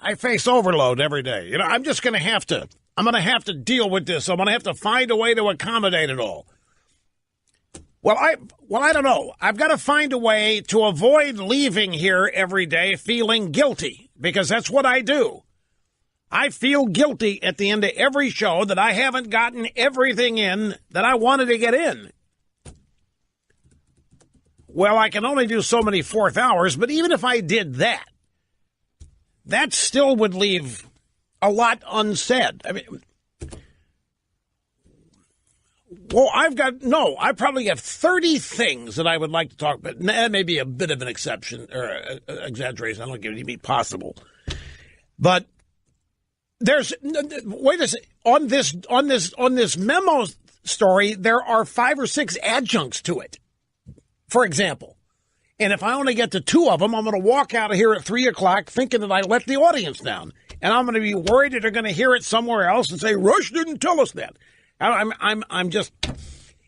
I face overload every day. I'm just going to have to deal with this. I'm going to have to find a way to accommodate it all. Well, I don't know. I've got to find a way to avoid leaving here every day feeling guilty, because that's what I do. I feel guilty at the end of every show that I haven't gotten everything in that I wanted to get in. Well, I can only do so many fourth hours, but even if I did that, that still would leave a lot unsaid. I mean, well, I probably have 30 things that I would like to talk about. That may be a bit of an exception or exaggeration. I don't think it would be possible. But there's, wait a second, on this memo story, there are 5 or 6 adjuncts to it, for example. And if I only get to 2 of them, I'm going to walk out of here at 3 o'clock thinking that I let the audience down. And I'm going to be worried that they're going to hear it somewhere else and say, Rush didn't tell us that. I'm just,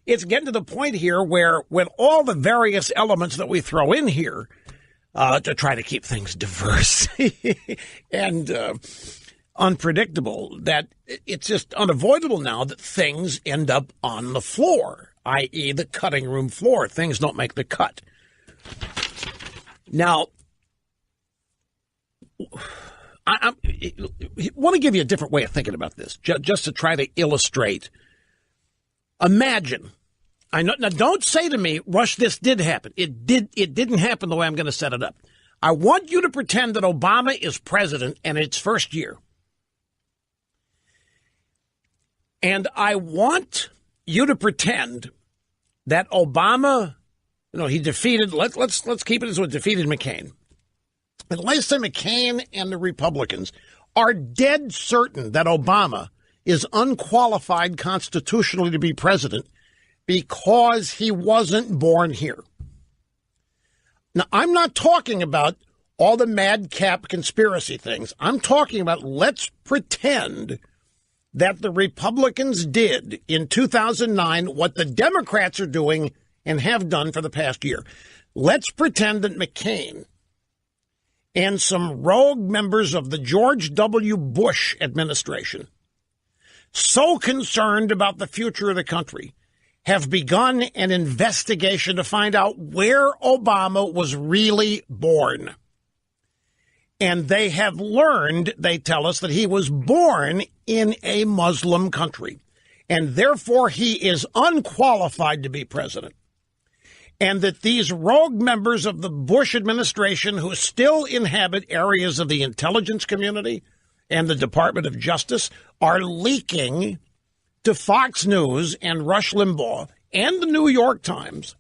it's getting to the point here where with all the various elements that we throw in here to try to keep things diverse and unpredictable, that it's just unavoidable now that things end up on the floor, i.e. the cutting room floor. Things don't make the cut. Now, I want to give you a different way of thinking about this, just to try to illustrate. Imagine, now don't say to me, Rush, this did happen. It didn't happen the way I'm going to set it up. I want you to pretend that Obama is president and it's first year. And I want you to pretend that Obama, he defeated, let's keep it as what defeated McCain. And let's say McCain and the Republicans are dead certain that Obama is unqualified constitutionally to be president because he wasn't born here. Now, I'm not talking about all the madcap conspiracy things. I'm talking about, let's pretend that the Republicans did in 2009 what the Democrats are doing and have done for the past year. Let's pretend that McCain and some rogue members of the George W. Bush administration, so concerned about the future of the country, have begun an investigation to find out where Obama was really born. And they have learned, they tell us, that he was born in a Muslim country, and therefore he is unqualified to be president. And that these rogue members of the Bush administration who still inhabit areas of the intelligence community and the Department of Justice are leaking to Fox News and Rush Limbaugh and the New York Times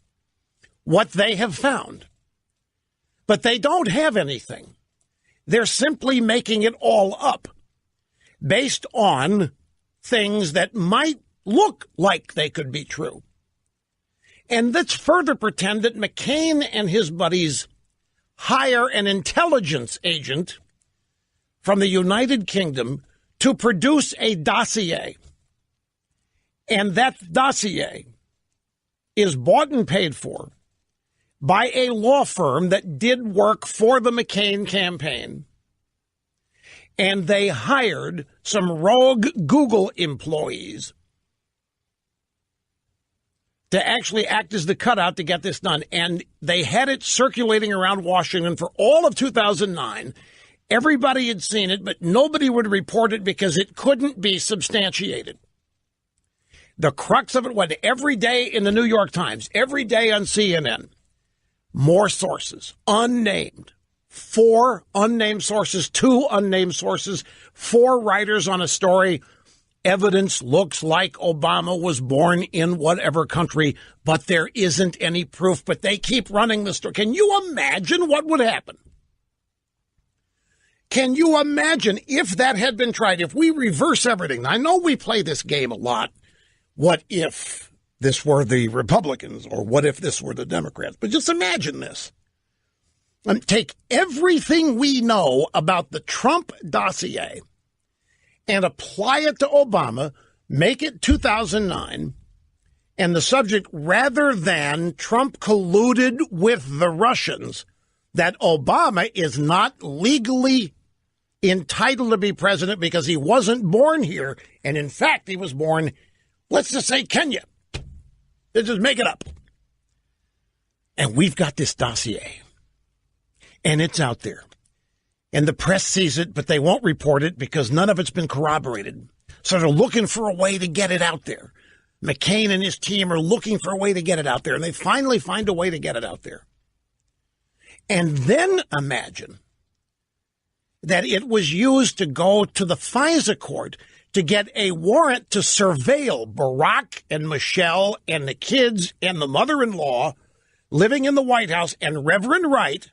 what they have found. But they don't have anything. They're simply making it all up based on things that might look like they could be true. And let's further pretend that McCain and his buddies hire an intelligence agent from the United Kingdom to produce a dossier. And that dossier is bought and paid for by a law firm that did work for the McCain campaign. And they hired some rogue Google employees to actually act as the cutout to get this done. And they had it circulating around Washington for all of 2009. Everybody had seen it, but nobody would report it because it couldn't be substantiated. The crux of it was every day in the New York Times, every day on CNN, more sources, unnamed, 4 unnamed sources, 2 unnamed sources, 4 writers on a story. Evidence looks like Obama was born in whatever country, but there isn't any proof. But they keep running the story. Can you imagine what would happen? Can you imagine if that had been tried, if we reverse everything? I know we play this game a lot. What if this were the Republicans, or what if this were the Democrats? But just imagine this. And take everything we know about the Trump dossier and apply it to Obama, make it 2009, and the subject, rather than Trump colluded with the Russians, that Obama is not legally entitled to be president because he wasn't born here. And in fact, he was born, let's just say, Kenya. Let's just make it up. And we've got this dossier. And it's out there. And the press sees it, but they won't report it because none of it's been corroborated. So they're looking for a way to get it out there. McCain and his team are looking for a way to get it out there. And they finally find a way to get it out there. And then imagine that it was used to go to the FISA court to get a warrant to surveil Barack and Michelle and the kids and the mother-in-law living in the White House and Reverend Wright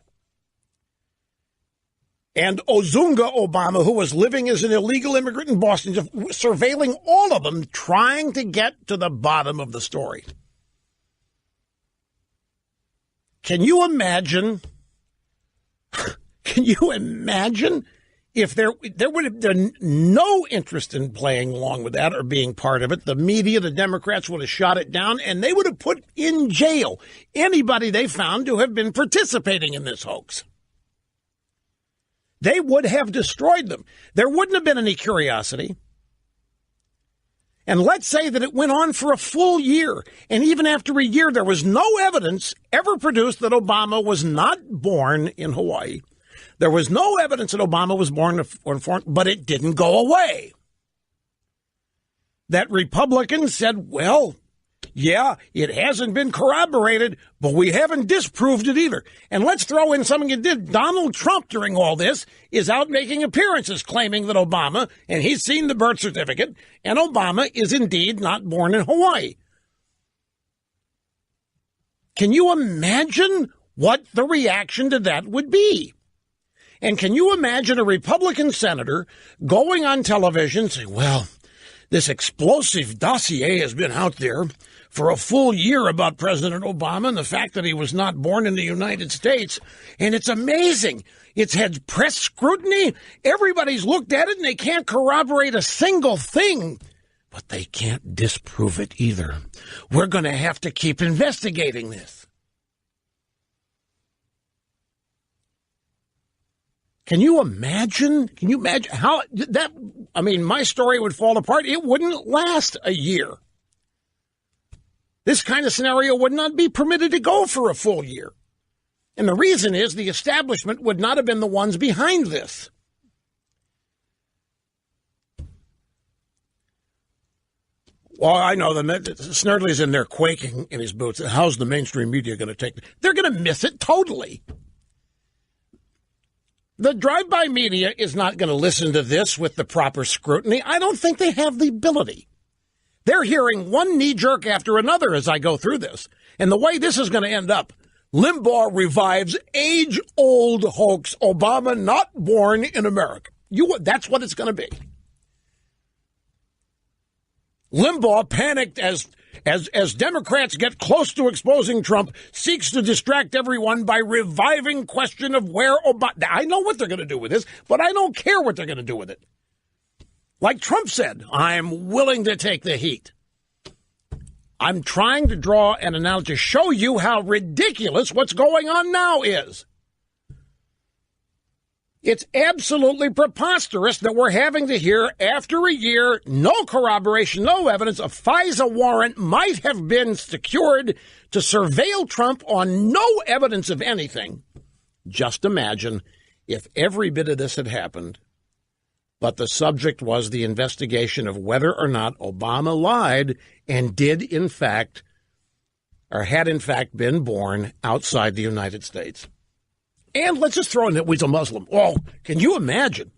and Ozunga Obama, who was living as an illegal immigrant in Boston, just surveilling all of them, trying to get to the bottom of the story. Can you imagine? Can you imagine if there would have been no interest in playing along with that or being part of it? The media, the Democrats would have shot it down, and they would have put in jail anybody they found to have been participating in this hoax. They would have destroyed them. There wouldn't have been any curiosity. And let's say that it went on for a full year. And even after a year, there was no evidence ever produced that Obama was not born in Hawaii. There was no evidence that Obama was born in foreign, but it didn't go away. That Republicans said, well, yeah, it hasn't been corroborated, but we haven't disproved it either. And let's throw in something it did. Donald Trump, during all this, is out making appearances claiming that Obama, and he's seen the birth certificate, and Obama is indeed not born in Hawaii. Can you imagine what the reaction to that would be? And can you imagine a Republican senator going on television saying, well, this explosive dossier has been out there for a full year about President Obama and the fact that he was not born in the United States. And it's amazing. It's had press scrutiny. Everybody's looked at it and they can't corroborate a single thing. But they can't disprove it either. We're going to have to keep investigating this. Can you imagine? Can you imagine how that? I mean, my story would fall apart. It wouldn't last a year. This kind of scenario would not be permitted to go for a full year. And the reason is the establishment would not have been the ones behind this. Well, I know them. Snerdley's in there quaking in his boots. How's the mainstream media going to take it? They're going to miss it totally. The drive-by media is not going to listen to this with the proper scrutiny. I don't think they have the ability. They're hearing one knee-jerk after another as I go through this. And the way this is going to end up, Limbaugh revives age-old hoax, Obama not born in America. That's what it's going to be. Limbaugh panicked as Democrats get close to exposing Trump, seeks to distract everyone by reviving question of where Obama... I know what they're going to do with this, but I don't care what they're going to do with it. Like Trump said, I'm willing to take the heat. I'm trying to draw an analogy to show you how ridiculous what's going on now is. It's absolutely preposterous that we're having to hear, after a year, no corroboration, no evidence, a FISA warrant might have been secured to surveil Trump on no evidence of anything. Just imagine if every bit of this had happened, but the subject was the investigation of whether or not Obama lied and did in fact, or had in fact been born outside the United States. And let's just throw in that he's a Muslim. Oh, can you imagine?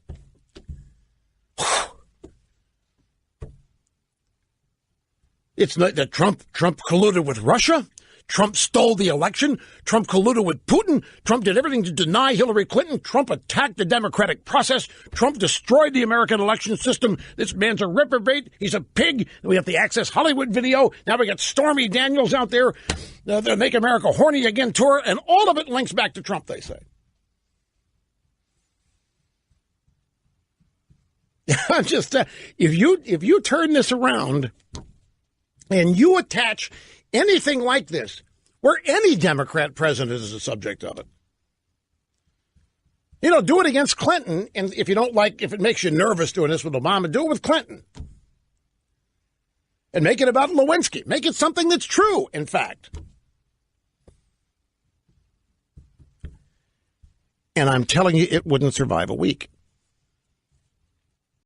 It's not that Trump colluded with Russia. Trump stole the election. Trump colluded with Putin. Trump did everything to deny Hillary Clinton. Trump attacked the democratic process. Trump destroyed the American election system. This man's a reprobate. He's a pig. We have the Access Hollywood video. Now we got Stormy Daniels out there. The Make America Horny Again tour. And all of it links back to Trump, they say. I'm just, if you turn this around and you attach anything like this, where any Democrat president is the subject of it, You know, do it against Clinton, and if it makes you nervous doing this with Obama, do it with Clinton. And make it about Lewinsky. Make it something that's true, in fact. And I'm telling you, it wouldn't survive a week.